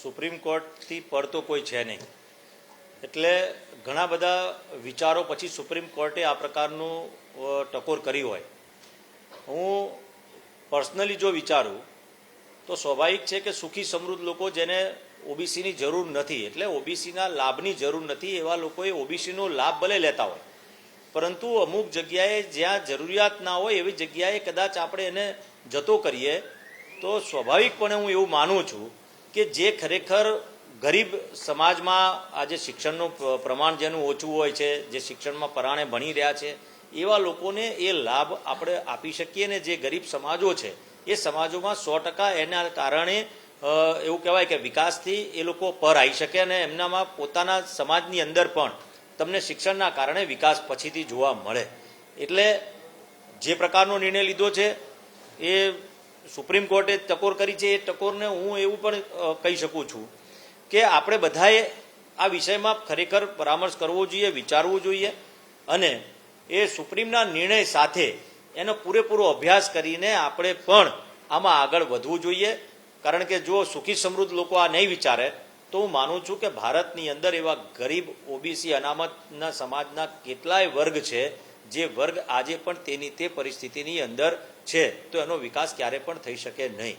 Supreme કોર્ટથી પડતો કોઈ છે નહીં, એટલે ઘણા બધા વિચારો પછી સુપ્રીમ કોર્ટે આ પ્રકારનું ટકોર કરી હોય. હું પર્સનલી જો વિચારું તો સ્વાભાવિક છે કે સુખી સમૃદ્ધ લોકો જેને ઓબીસીની જરૂર નથી, એટલે ઓબીસીના લાભની જરૂર નથી, એવા લોકોએ ઓબીસીનો લાભ ભલે લેતા હોય, પરંતુ અમુક જગ્યાએ જ્યાં જરૂરિયાત ના હોય એવી જગ્યાએ કદાચ આપણે એને જતો કરીએ તો સ્વાભાવિકપણે હું એવું માનું છું કે જે ખરેખર ગરીબ સમાજમાં આજે શિક્ષણનું પ્રમાણ જેનું ઓછું હોય છે, જે શિક્ષણમાં પરાણે ભણી રહ્યા છે, એવા લોકોને એ લાભ આપણે આપી શકીએ ને જે ગરીબ સમાજો છે એ સમાજોમાં 100% એના કારણે એવું કહેવાય કે વિકાસથી એ લોકો પર આવી શકે અને એમનામાં પોતાના સમાજની અંદર પણ તમને શિક્ષણના કારણે વિકાસ પછીથી જોવા મળે. એટલે જે પ્રકારનો નિર્ણય લીધો છે એ સુપ્રીમ કોર્ટે ટકોર કરી છે, એ ટકોરને હું એવું પણ કહી શકું છું કે આપણે બધાએ આ વિષયમાં ખરેખર પરામર્શ કરવો જોઈએ, વિચારવું જોઈએ અને એ સુપ્રીમના નિર્ણય સાથે એનો પૂરેપૂરો અભ્યાસ કરીને આપણે પણ આમાં આગળ વધવું જોઈએ. કારણ કે જો સુખી સમૃદ્ધ લોકો આ નહીં વિચારે તો હું માનું છું કે ભારતની અંદર એવા ગરીબ ઓબીસી અનામતના સમાજના કેટલાય વર્ગ છે જે વર્ગ આજે પણ તેની તે પરિસ્થિતિની અંદર છે, તો એનો વિકાસ ક્યારે પણ થઈ શકે નહીં.